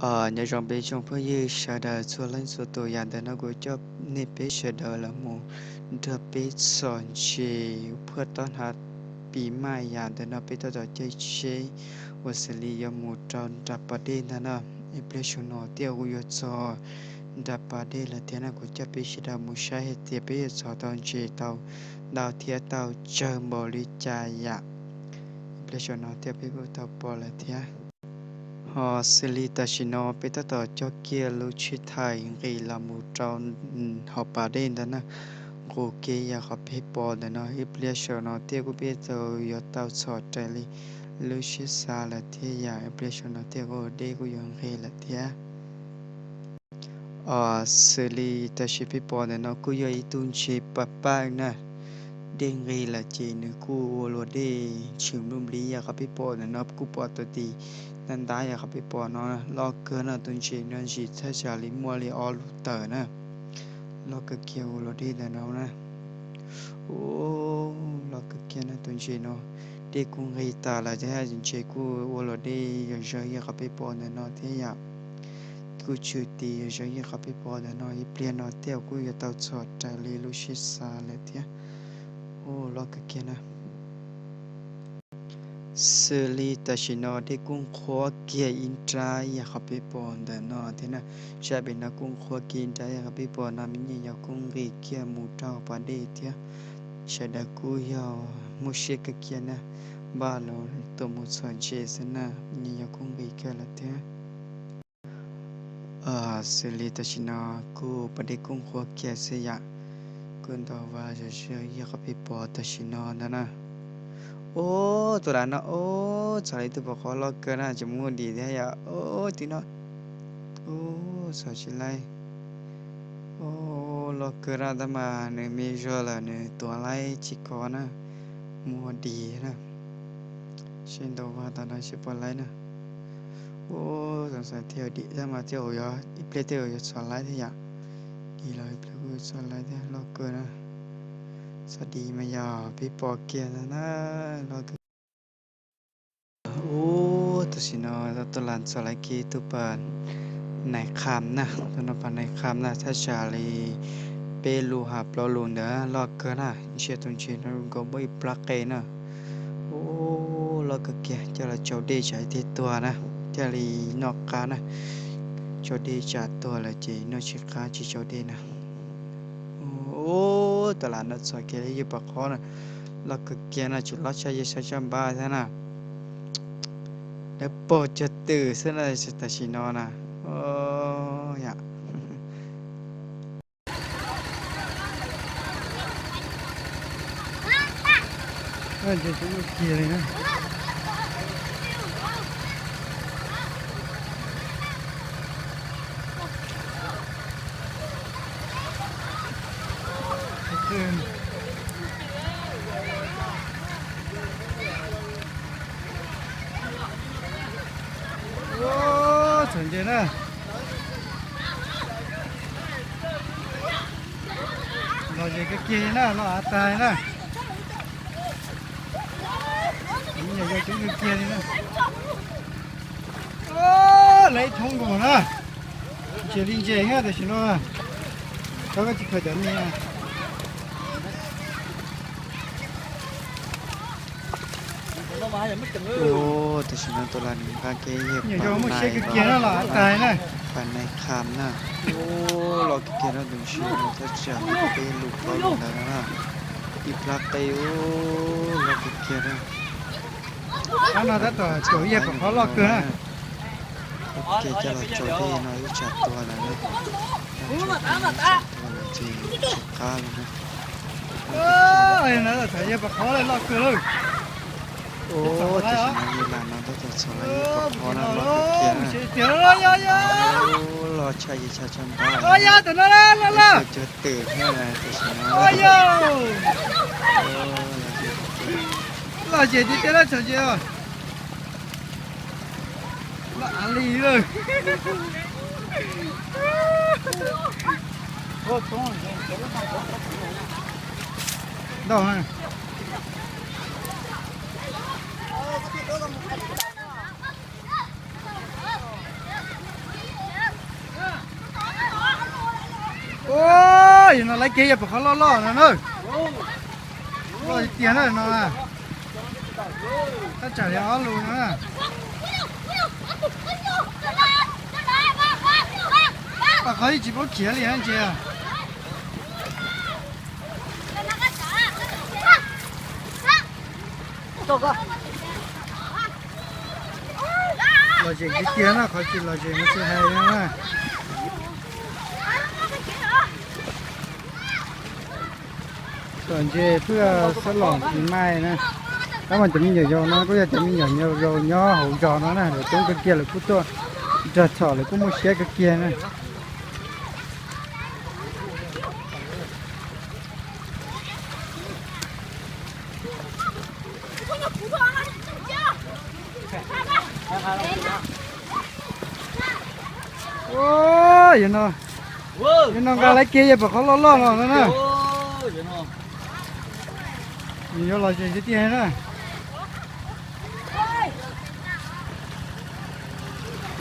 nhà rong bên trong phía dưới sa đà xua lên xua tổ yàn để nó gọi cho nếp bên sa đà là mù đợt bên sòn chè พื่อต้อนรับปีใหม่ยานแต่เนาะไปต่อใจเชวัสลียมูจอนดับประเด็นนะเนาะอิเปรชโนเตียวกุยซอดับประเด็นละเทียนะกูจะไปชิดามุชาเฮเตียไปซอตอนเจเตาดาวเทียเตาเจิมบริจายะอิเปรชโนเตียไปกูเตาปอละเทียฮอสิลิตาชิโนไปต่อจอเกียลุชิไทยรีลามูจอนฮอปประเด็นนะกูเกียขับให้ปอดเนาะอิเปรชโนเตียกูไปเตายอเตาสอดใจลิลูชิซาละเทียอิเปรชโนเตียกูเดกูยังเฮละเทียสิริตาชิพิปอนเนาะกูยอยตุนชีปะป้านะเด้งเรละเจนึกูโลเดชิมลุมลีอยากพิปอนเนาะกูปอตตีนันดาอยากพิปอนเนาะลอกเกินตุนชีนันชีถ้าชาลิมัวลีออลูเตอร์นะลอกเกียวโลเดเนาะนะโอ้ลอกเกียนะตุนชีเนาะเด็กกูเรตาละจะให้จุนชีกูโอโลเดอยากพิปอนเนาะที่อยากกูชื่อตีจะยังขับไปพอแต่น้อยเปลี่ยนนอเตี้ยวกูจะเต้าสอดใจลีลูชิซาเลยเทียโอ้ล็อกเกียนะเซลีตาชินอที่กุ้งขวเกียอินทรายอยากขับไปพอแต่นอที่นะใช่เป็นนักกุ้งขวกินใจอยากขับไปพอนามินี่อยากกุ้งรีเกียมูเจ้าปาเดเทียใช่ดักกูยาวมุเชกเกียนะบ้าเราตัวมุสอนเชสนะนี่อยากกุ้งรีเกียละเทียสิริตชินากูปฏิกุงขวเกียเสียกุนตว่าจะเชื่อยากพิปอตชินอนะนะโอ้ตัวนั้นนะโอ้สายตัวบอกขอลอกเกินนะจมูกดีแท้ยะโอ้ตีนอโอ้สาวชิไลโอ้ลอกเกินนะแต่มาเนื้อมีจอละเนื้อตัวไล่จิกอนะมัวดีนะเช่นตัวว่าตอนนั้นชิปอไลนะโอ้สงสัยเที่ยวดีถ้ามาเที่ยวย้อนอีเปเที่ยวย้อนสอนไล่ที่อยากดีเลยเปลือยสอนไล่ที่ลอกเกินนะสวัสดีมายาพี่ปอเกียร์นะลอกเกินโอ้ตัวสินะตัวหลานสไลกีตัวปานในคำนะตัวนปานในคำนะถ้าชาลีเปรูหับเราลุนเด้อลอกเกินนะเชื่อตุนเชื่อนะก็ไม่ปลักเกนะโอ้ลอกเกียร์จะละเจ้าเดชใช้ที่ตัวนะจะลีนอกกานะเจ้าเดจัดตัวละจีนอชิคาจิเจ้าเดนะโอ้ตลาดนัดสอยเกลียปะคอนะแล้วก็เกียนะจุดลัชชัยชัยจัมบ้าท่านะแล้วปอจะตื่นเส้นอะไรสตาชินอนะโอ้ยะเดี๋ยวจะเกียเลยนะโอ้สนใจนะเราจะก็เกียนะเราอาตายนะนี่อยากจะเกียนะโอ้เลยทงกูนะเจริญเจงอ่ะแต่ฉันว่าเขาก็จะเคยเดินเนี่ยโอ้แต่ฉันตัวละนี่พาเกย์เยอะปานในเกียร์น่ะตายนะปานในคำนะโอ้เราเกียร์น่ะดึงชื่อเราจะจับเป็นลูกเราแล้วนะอีปลักไปโอ้เราเกียร์นะอันนั้นตัวโจยเย็บของเขาลอกเกลือโอเคจะเราโจที่น้อยจับตัวแล้วนะตัวจีข้าวนะโอ้ยนั่นตัวเย็บของเขาเลยลอกเกลือโอ้แต่ฉันมีหลานน้องตัวสไลด์ปอกคอนะรอเกียร์นะโอ้รอชายชาชันบ้าโอ้ยตัวนั้นละจะตื่นให้อะไรแต่ฉันโอ้ยรอเจดีเจ้าละเจ้าละอะไรเลยโอ้ตรงดอกฮะ ôi nó lấy kia bỏ khó lo lo nữa nữa rồi tiền rồi nó à ta trả nó luôn nữa bà khó chỉ có chia liền chị à là gì cái tiền nó khó chỉ là gì nó sẽ hay nữa còn gì พื่อ สลองปีใหม่นะถ้ามันจะมีnhiều dầu nó có thểมีnhiều dầu nhỏ hậu trò nó nè rồi trong cái kia là cũng tôi giờ thở là cũng một xe cái kia này ôi vậy nó ra lấy kia vậy khó lo lo nó nè nhiều là gì cái tiền nè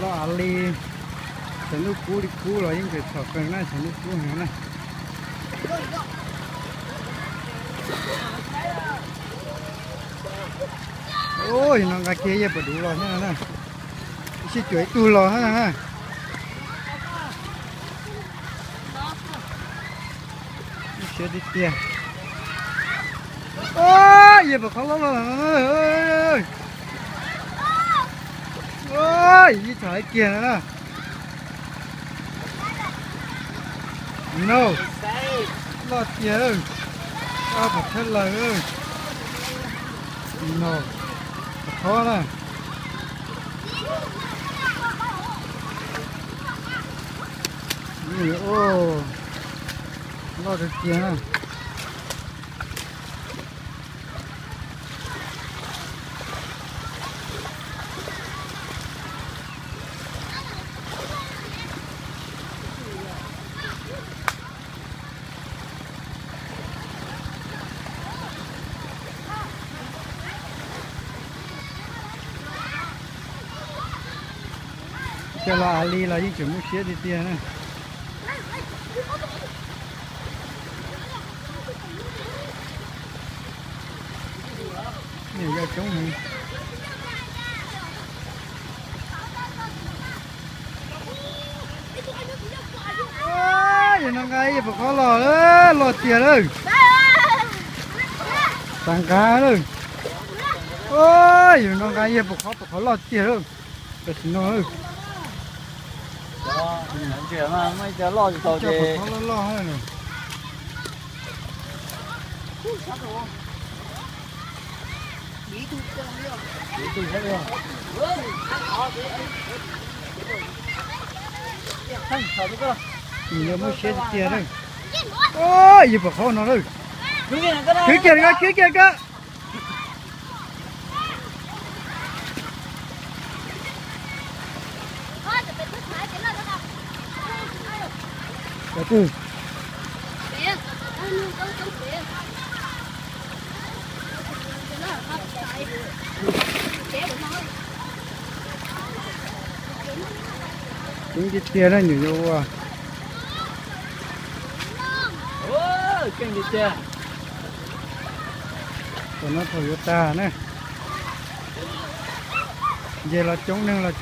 lo aliฉันลูกกูดิกูเรายังเกิดถอดกันนะฉันลูกกูเห็นนะโอ้ยน้องกะเกียบดูเราเนี่ยนะชิจุ๋ยตูเราฮะนะเชื่อดิเตียโอ้ยอย่าบอกเขาเราเอ้ยโอ้ยยี่ถ่ายเกียร์นะ no lọt kìa ơi tao phải thất lời ơi no khó này ô lọt được kìa này cái là ali là những chuyện muốn xé đi tiền này nhiều ra chống này vậy nó ngay phải có lò đó lò tiền ơi tăng cá ơi ôi vậy nó ngay phải có lò tiền ơi để xin nó ơi chuyện mà mấy cháu lo thì tao cho thì phải lo hơn này nhiều mua xe tiền đây ôi gì bảo khó nó đây cứ kia cơ từ từ những cái tiền này nhiều vô à kinh đi chưa còn nó Toyota này về là chúng này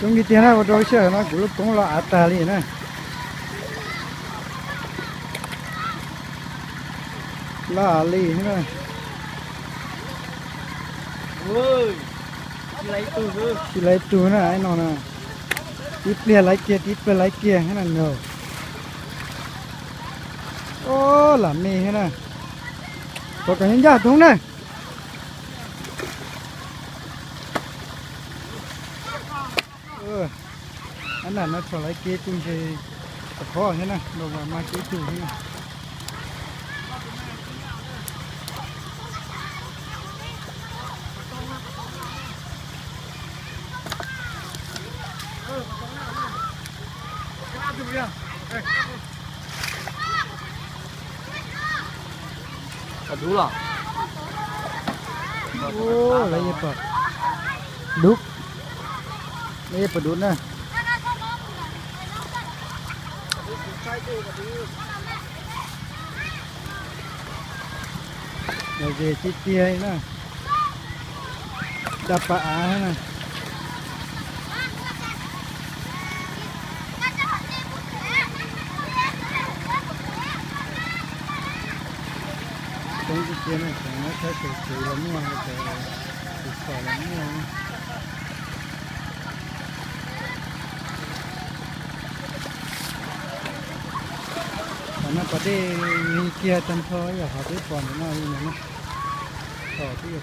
chúng đi tiền nào đôi xe nó cũng lúc cũng là ta đi nè là đi nè ôi lấy từ từ chỉ lấy tu nè anh nó nè ít bia lấy kia thế này nhiều ô làm mì thế này có cái nhân gia đúng này anh là nó cho lấy kia chung thì khó thế này đâu mà cái chủ thế này đủ rồi ô lấy gì vậy đúc lấy gì vậy đúc nè rồi về chi tia nè đập bả nè trong cái kia này nó sẽ sủi lắm ngoài sẽ sỏi lắm ngoài nó có đi kia chân thôi giờ họ biết còn nó như này nó tỏ cái gì